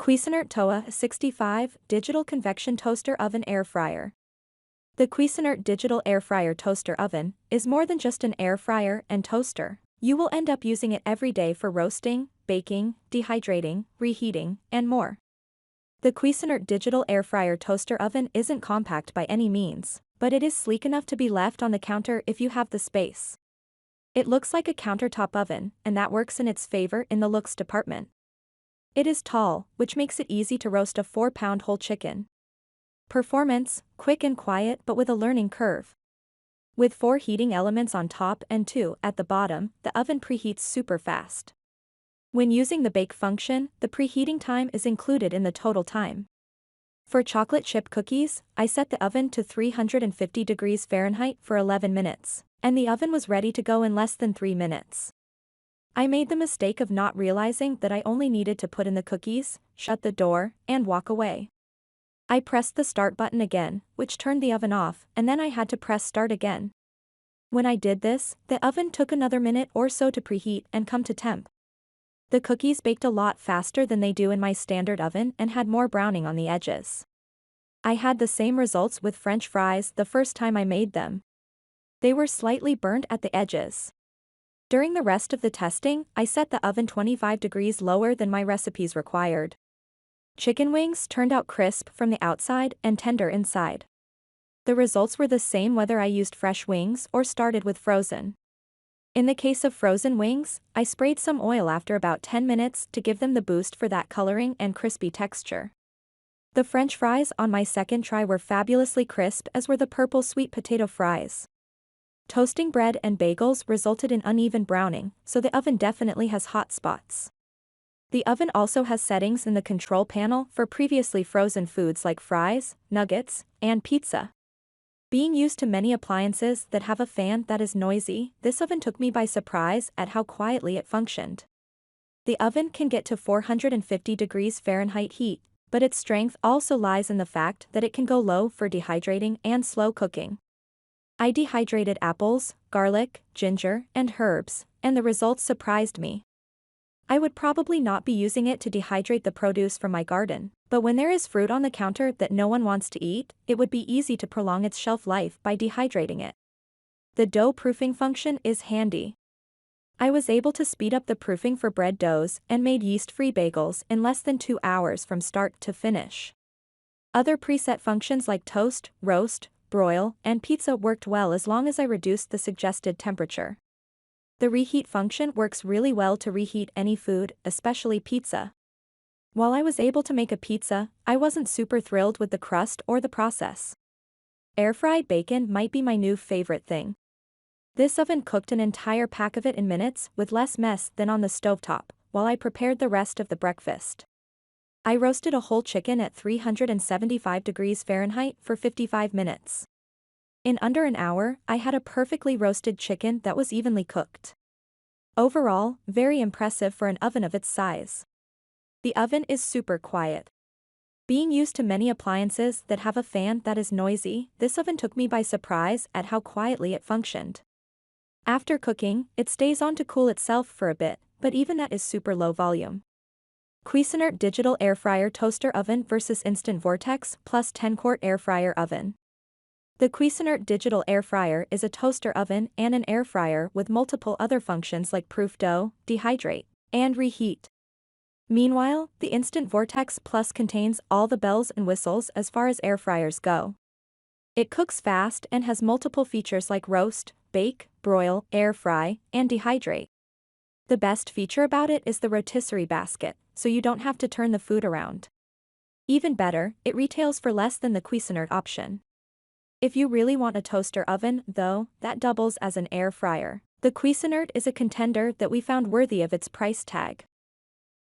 Cuisinart TOA 65 Digital Convection Toaster Oven Air Fryer. The Cuisinart Digital Air Fryer Toaster Oven is more than just an air fryer and toaster. You will end up using it every day for roasting, baking, dehydrating, reheating, and more. The Cuisinart Digital Air Fryer Toaster Oven isn't compact by any means, but it is sleek enough to be left on the counter if you have the space. It looks like a countertop oven, and that works in its favor in the looks department. It is tall, which makes it easy to roast a 4-pound whole chicken. Performance, quick and quiet but with a learning curve. With 4 heating elements on top and 2 at the bottom, the oven preheats super fast. When using the bake function, the preheating time is included in the total time. For chocolate chip cookies, I set the oven to 350 degrees Fahrenheit for 11 minutes, and the oven was ready to go in less than 3 minutes. I made the mistake of not realizing that I only needed to put in the cookies, shut the door, and walk away. I pressed the start button again, which turned the oven off, and then I had to press start again. When I did this, the oven took another minute or so to preheat and come to temp. The cookies baked a lot faster than they do in my standard oven and had more browning on the edges. I had the same results with French fries the first time I made them. They were slightly burned at the edges. During the rest of the testing, I set the oven 25 degrees lower than my recipes required. Chicken wings turned out crisp from the outside and tender inside. The results were the same whether I used fresh wings or started with frozen. In the case of frozen wings, I sprayed some oil after about 10 minutes to give them the boost for that coloring and crispy texture. The French fries on my second try were fabulously crisp, as were the purple sweet potato fries. Toasting bread and bagels resulted in uneven browning, so the oven definitely has hot spots. The oven also has settings in the control panel for previously frozen foods like fries, nuggets, and pizza. Being used to many appliances that have a fan that is noisy, this oven took me by surprise at how quietly it functioned. The oven can get to 450 degrees Fahrenheit heat, but its strength also lies in the fact that it can go low for dehydrating and slow cooking. I dehydrated apples, garlic, ginger, and herbs, and the results surprised me. I would probably not be using it to dehydrate the produce from my garden, but when there is fruit on the counter that no one wants to eat, it would be easy to prolong its shelf life by dehydrating it. The dough proofing function is handy. I was able to speed up the proofing for bread doughs and made yeast-free bagels in less than 2 hours from start to finish. Other preset functions like toast, roast, broil, and pizza worked well as long as I reduced the suggested temperature. The reheat function works really well to reheat any food, especially pizza. While I was able to make a pizza, I wasn't super thrilled with the crust or the process. Air-fried bacon might be my new favorite thing. This oven cooked an entire pack of it in minutes with less mess than on the stovetop, while I prepared the rest of the breakfast. I roasted a whole chicken at 375 degrees Fahrenheit for 55 minutes. In under an hour, I had a perfectly roasted chicken that was evenly cooked. Overall, very impressive for an oven of its size. The oven is super quiet. Being used to many appliances that have a fan that is noisy, this oven took me by surprise at how quietly it functioned. After cooking, it stays on to cool itself for a bit, but even that is super low volume. Cuisinart Digital Air Fryer Toaster Oven vs Instant Vortex plus 10-quart Air Fryer Oven. The Cuisinart Digital Air Fryer is a toaster oven and an air fryer with multiple other functions like proof dough, dehydrate, and reheat. Meanwhile, the Instant Vortex Plus contains all the bells and whistles as far as air fryers go. It cooks fast and has multiple features like roast, bake, broil, air fry, and dehydrate. The best feature about it is the rotisserie basket, so you don't have to turn the food around. Even better, it retails for less than the Cuisinart option. If you really want a toaster oven, though, that doubles as an air fryer. The Cuisinart is a contender that we found worthy of its price tag.